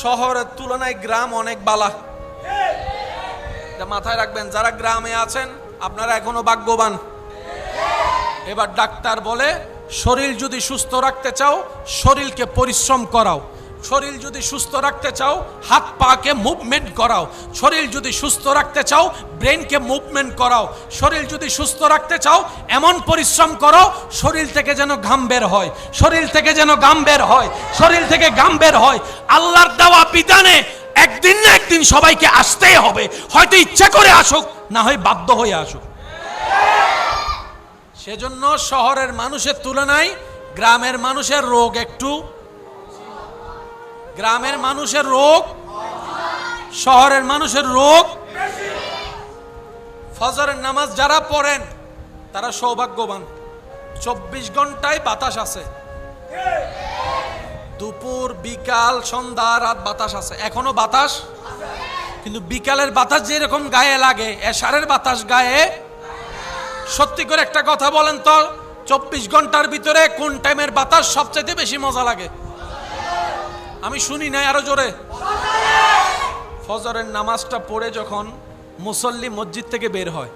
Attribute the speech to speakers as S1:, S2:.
S1: শহরের তুলনায় গ্রাম অনেক বালা। এটা মাথায় রাখবেন, যারা গ্রামে আছেন আপনারা এখনো ভাগ্যবান। এবার ডাক্তার বলে শরীর যদি সুস্থ রাখতে চাও শরীরকে পরিশ্রম করাও, শরীর যদি সুস্থ রাখতে চাও হাত পাকে মুভমেন্ট করাও, শরীর যদি সুস্থ রাখতে চাও ব্রেনকে মুভমেন্ট করাও, শরীর যদি সুস্থ রাখতে চাও এমন পরিশ্রম করো শরীর থেকে যেন ঘাম বের হয়, শরীর থেকে যেন ঘাম বের হয়, শরীর থেকে ঘাম বের হয়। আল্লাহর দেওয়া বিধানে একদিন না একদিন সবাইকে আসতেই হবে, হয়তো ইচ্ছা করে আসুক, না হয় বাধ্য হয়ে আসুক। সেজন্য শহরের মানুষের তুলনায় গ্রামের মানুষের রোগ একটু, গ্রামের মানুষের রোগ শহরের মানুষের রোগ। ফজরের নামাজ যারা পড়েন তারা সৌভাগ্যবান, 24 ঘন্টায় বাতাস আছে, দুপুর বিকাল সন্ধ্যা রাত বাতাস আছে। এখনো বাতাস, কিন্তু বিকালের বাতাস যেরকম গায়ে লাগে এশারের বাতাস গায়ে। সত্যি করে একটা কথা বলেন তো, 24 ঘন্টার ভিতরে কোন টাইমের বাতাস সবচেয়ে বেশি মজা লাগে? আমি শুনি নাই, আরো জোরে। ফজরের নামাজটা পড়ে যখন মুসল্লি মসজিদ থেকে বের হয়